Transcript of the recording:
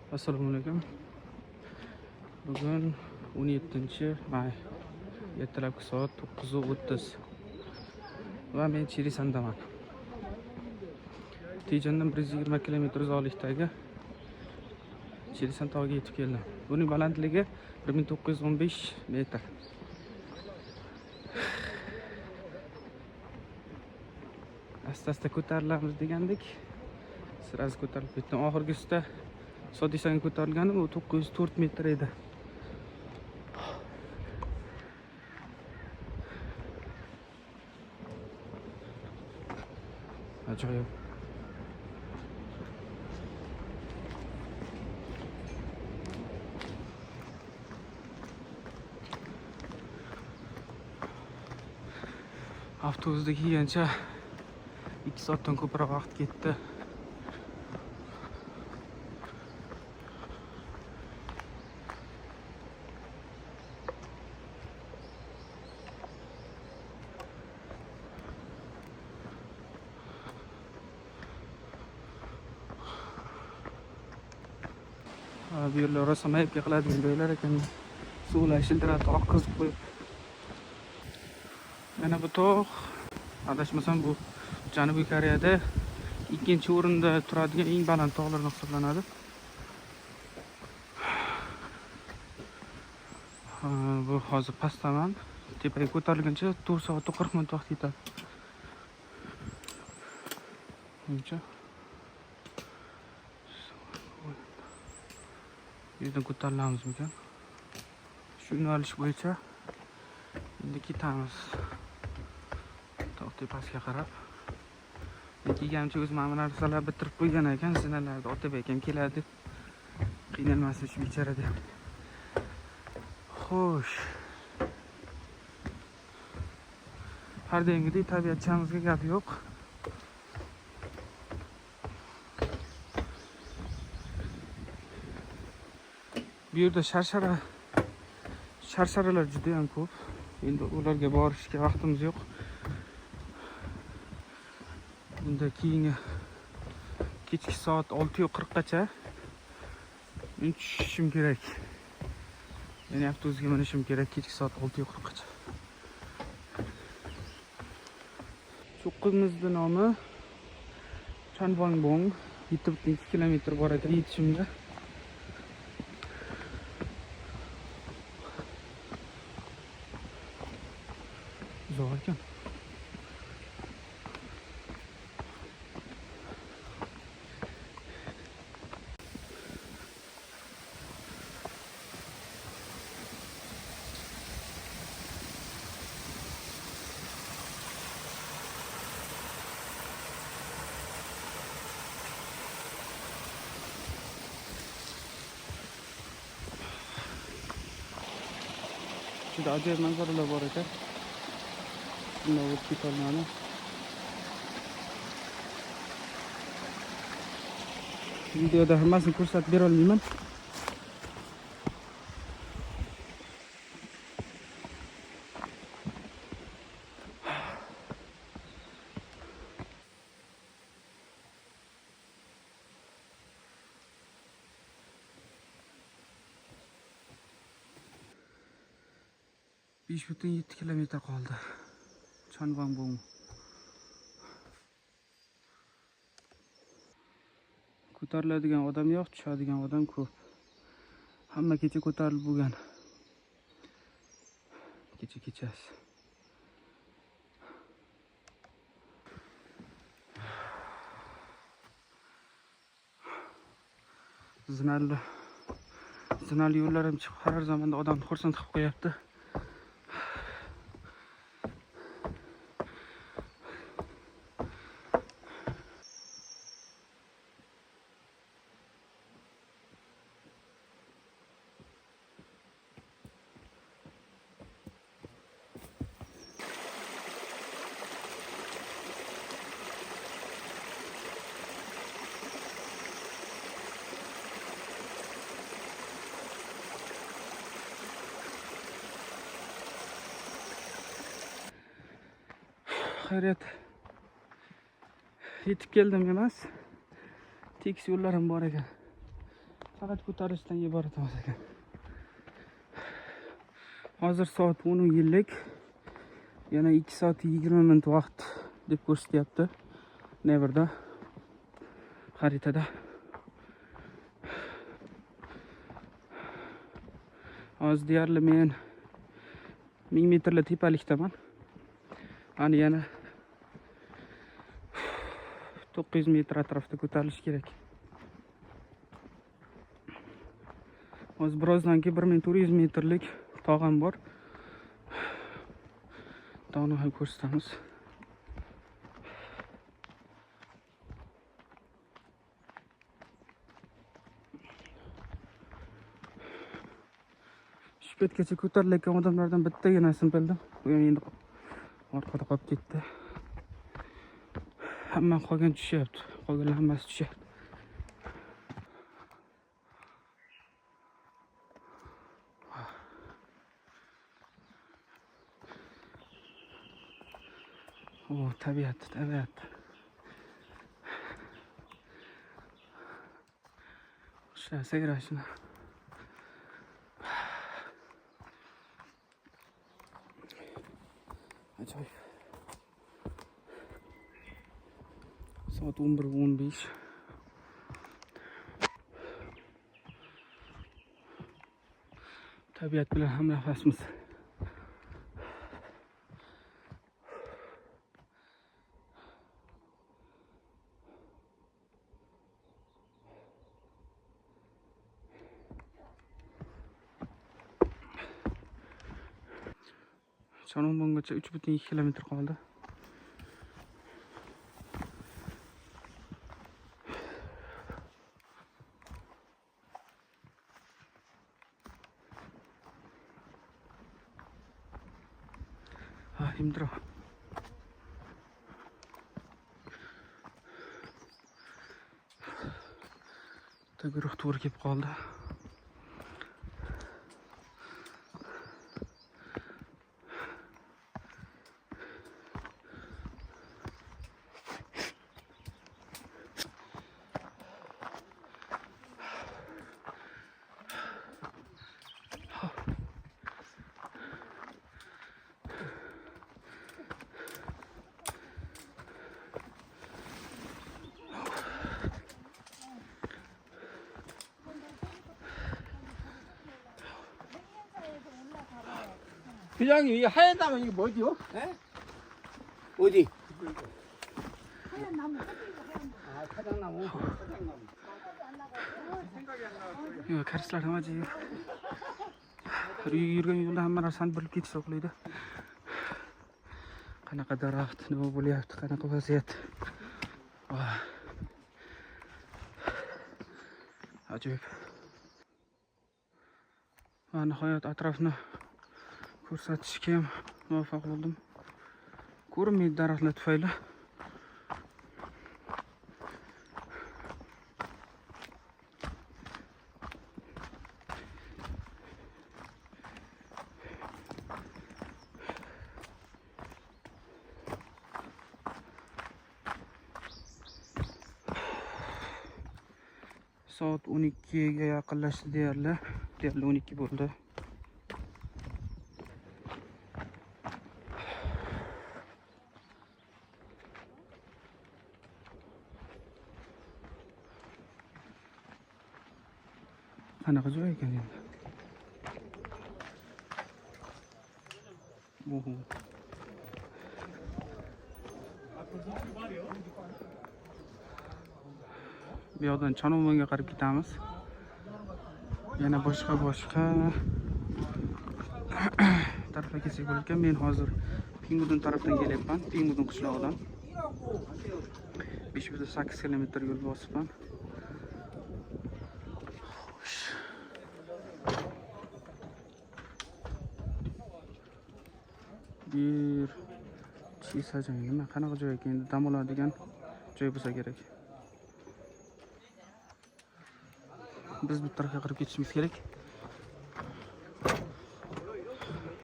Assalomu alaykum. Bugun 17-may. Ertalabki soat 9:30 va men Chirisandaman. Tijondan 120 km uzoqlikdagi Chirisan tog'iga yetib keldim. Buning balandligi 1915 metr. Asta-asta ko'tarilamiz degandik. Sirasi ko'tarilib ketdim. Oxirgisida Sodisaga ko'tarilganim u 904 metr edi. Ajoyib. Avtobusda kelgancha 2 soatdan ko'proq vaqt ketdi. Bu yerlar rosa mayibga qiladigan joylar ekan. Suvlar shildiratib oqizib qo'yib. Mana bu tog', adashmasam bu Janubiy Koreyada ikkinchi o'rinda turadigan eng baland tog'lardan hisoblanadi. Bu hozir pastdaman. Tepaga ko'tarilguncha 4 soat 40 minut vaqt ketadi. Buncha. Yerdan ko'tarilamizmikan? Shu yo'nalish bo'yicha endi ketamiz. Tog' tepasiga qarab. Kelgancha o'z mana narsalar bitirib qo'ygan ekan, zinalarda Otabek ham keladi deb qiynalmasin shu bechora deb. Xo'sh. Har doimgidek tabiatchamizga gap yo'q. Bu yerda sharsharalar juda ham ko'p. Endi ularga borishga vaqtimiz yo'q. Bunda keyingi kechki soat 6:40 gacha men tushishim kerak. Ya'ni avtobusga minishim kerak kechki soat 6:40 gacha. Cho'qqimizning nomi Chanwangbong. 7,2 kilometr bor ekan yetishimda. Uzoq ekan. Juda ajoyib manzaralar bor ekan. Bunda o'tib ketolmadim. Videoda hammasini ko'rsatib bera olmayman. Besh butun 7 kilometr qoldi. Chanwangbong. Ko'tariladigan odam yo'q, tushadigan odam ko'p. Hamma kecha ko'tarilib bo'lgan. Kechasi. Zinali yo'llar ham chiqib har zamonda odamni xursand qilib qo'yapti. Xayriyat. Yetib keldim emas. Tekis yo'llarim bor ekan. Faqat ko'tarishdan iborat emas ekan. Hozir soat 10:50. Yana 2 soat 20 minut vaqt deb ko'rsatyapti. Neverda xaritada. Hozir deyarli men 1000 metrli tepalikdaman. Ani yana 900 metr atrofida ko'tarilish kerak. Hozir birozdan keyin 1400 metrlik tog'am bor. Tog'ni ham ko'rsatamiz. Shu betgacha ko'tarilayotgan odamlardan bittaginasini bildim. Bu ham endi orqada qolib ketdi. Hamma qolgan tushyapti. Qolganlar hammasi tushyapti. Tabiat. Qushlar sayrashini. Ajoyib. Soat 11:15. Tabiat bilan hamnafasmiz. Chormongacha 3,2 kilometr qoldi. Imdro. Guruh to'g'ri kelib qoldi. 회장님 이게 하얀 나무 이게 뭐지요? 에? 어디? 하얀 나무. 아 사장나무. Yo, karslar nima deydi? Yurgan yo'lda hamma narsani bilib ketsa o'xlaydi. Qanaqa daraxt, nima bo'lyapti, qanaqa vaziyat. Ajoyib. Va nihoyat atrofni ko'rsatishga ham muvaffaq bo'ldim. Ko'rinmaydi daraxtlar tufayli. Soat 12 ga yaqinlashdi deyarli 12 bo'ldi. Qanaqa joy ekan endi? Oho. Bu yoqdan Chormonga qarab ketamiz. Yana boshqa tarafga ketsak bo'lar ekan. Men hozir Pingudun tarafdan kelyapman. Pingudun qishlog'idan 508 kilometr yo'l bosibman. Bir chisa joy nima? Qanaqa joy ekan? Endi dam oladigan joy bo'lsa kerak. Biz bu tarafga qarab ketishimiz kerak.